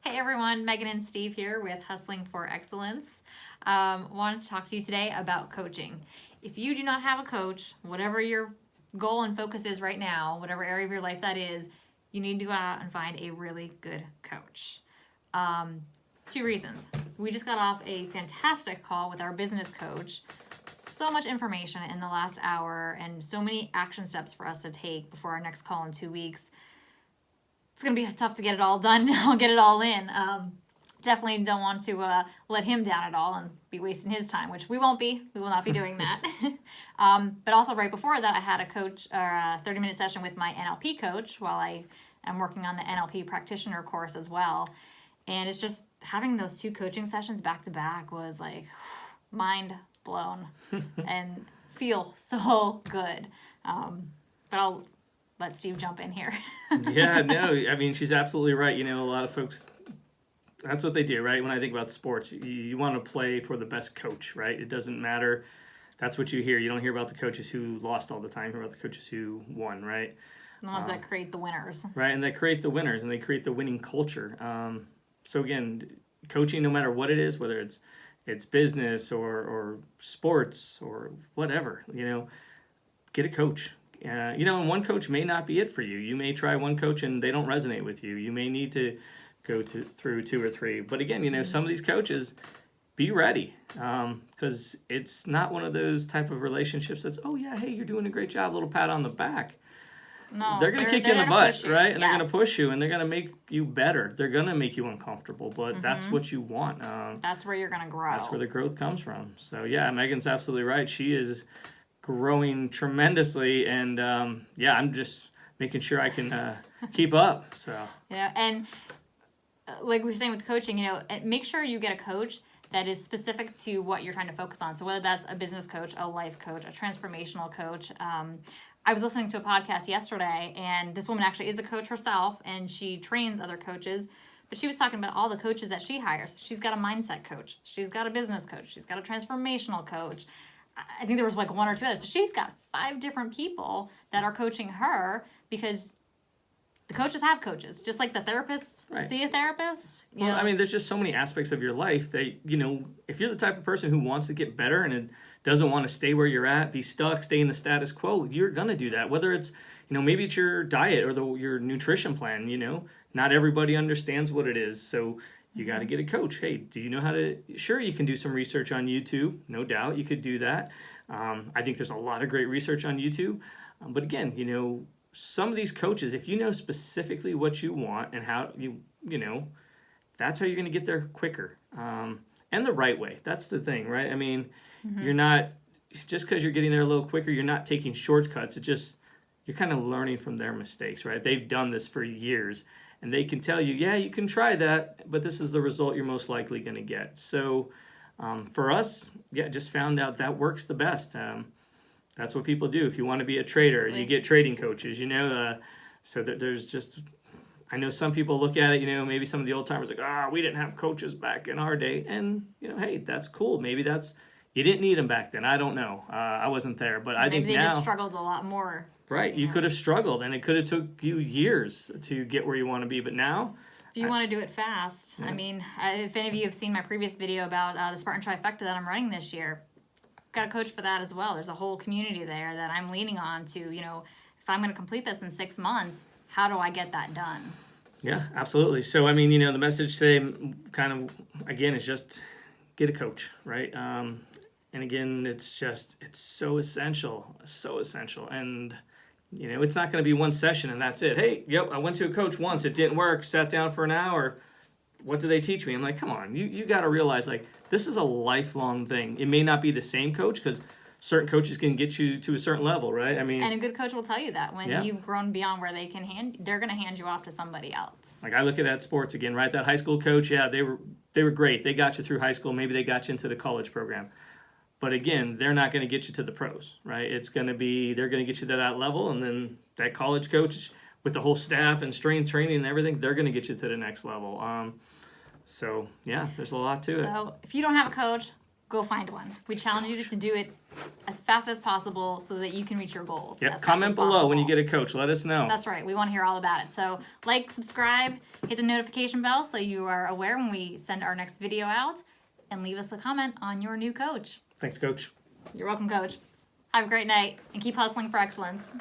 Hey everyone, Megan and Steve here with Hustling for Excellence. Wanted to talk to you today about coaching. If you do not have a coach, whatever your goal and focus is right now, whatever area of your life that is, you need to go out and find a really good coach. Two reasons. We just got off a fantastic call with our business coach. So much information in the last hour and so many action steps for us to take before our next call in 2 weeks. It's going to be tough to get it all done. I'll get it all in. Definitely don't want to let him down at all and be wasting his time, which we won't be. We will not be doing that. But also right before that, I had a coach or a 30-minute session with my NLP coach while I am working on the NLP practitioner course as well. And it's just having those two coaching sessions back to back was like mind blown and feel so good. But I'll let Steve jump in here. Yeah, no, I mean, she's absolutely right. You know, a lot of folks, that's what they do, right? When I think about sports, you want to play for the best coach, right? It doesn't matter. That's what you hear. You don't hear about the coaches who lost all the time. You hear about the coaches who won, right? The ones that create the winners. Right, and they create the winners, and they create the winning culture. So again, coaching, no matter what it is, whether it's business or sports or whatever, you know, get a coach. And one coach may not be it for you. You may try one coach and they don't resonate with you. You may need to go through two or three. But again, some of these coaches, be ready, because it's not one of those type of relationships that's, oh yeah, hey, you're doing a great job, a little pat on the back. No, they're going to kick you in the butt, right? And yes. they're going to push you, and they're going to make you better. They're going to make you uncomfortable, but that's what you want. That's where you're going to grow. That's where the growth comes from. So yeah, Megan's absolutely right. She is growing tremendously, and I'm just making sure I can keep up. So yeah, and like we were saying with coaching, make sure you get a coach that is specific to what you're trying to focus on. So whether that's a business coach, a life coach, a transformational coach. I was listening to a podcast yesterday, and this woman actually is a coach herself, and she trains other coaches. But she was talking about all the coaches that she hires. She's got a mindset coach. She's got a business coach. She's got a transformational coach. I think there was like one or two others. So she's got 5 different people that are coaching her, because the coaches have coaches. Just like the therapists see a therapist. Well, I mean, there's just so many aspects of your life that, if you're the type of person who wants to get better and it doesn't want to stay where you're at, be stuck, stay in the status quo, you're going to do that. Whether it's, maybe it's your diet or your nutrition plan, not everybody understands what it is. So you got to get a coach. Hey, do you know how to? Sure, you can do some research on YouTube. No doubt you could do that. I think there's a lot of great research on YouTube. But again, some of these coaches, if you know specifically what you want and how that's how you're going to get there quicker. And the right way. That's the thing, right? I mean, you're not, just because you're getting there a little quicker, you're not taking shortcuts. You're kind of learning from their mistakes, right? They've done this for years. And they can tell you, yeah, you can try that, but this is the result you're most likely going to get. So for us, just found out that works the best. That's what people do. If you want to be a trader, absolutely, you get trading coaches, so that there's just, I know some people look at it, maybe some of the old timers like, we didn't have coaches back in our day. And, hey, that's cool. Maybe you didn't need them back then. I don't know. I wasn't there, but I think now. Maybe they just struggled a lot more. Right, you could have struggled, and it could have took you years to get where you want to be. But now, if you want to do it fast, I mean, if any of you have seen my previous video about the Spartan Trifecta that I'm running this year, I've got a coach for that as well. There's a whole community there that I'm leaning on to, if I'm going to complete this in 6 months, how do I get that done? Yeah, absolutely. So, I mean, the message today kind of, again, is just get a coach, right? And again, it's so essential, and it's not going to be one session and that's it. Hey, I went to a coach once. It didn't work. Sat down for an hour. What did they teach me? I'm like, come on. You got to realize, this is a lifelong thing. It may not be the same coach, because certain coaches can get you to a certain level, right? I mean, and a good coach will tell you that when you've grown beyond where they can they're going to hand you off to somebody else. Like I look at that sports again, right? That high school coach, they were great. They got you through high school. Maybe they got you into the college program. But again, they're not going to get you to the pros, right? They're going to get you to that level, and then that college coach with the whole staff and strength training and everything, they're going to get you to the next level. So yeah, there's a lot to it. So if you don't have a coach, go find one. We challenge you to do it as fast as possible so that you can reach your goals. Yep. as fast Comment as below when you possible. get a coach. Let us know. That's right. We want to hear all about it. So like, subscribe, hit the notification bell so you are aware when we send our next video out, and leave us a comment on your new coach. Thanks, Coach. You're welcome, Coach. Have a great night and keep hustling for excellence.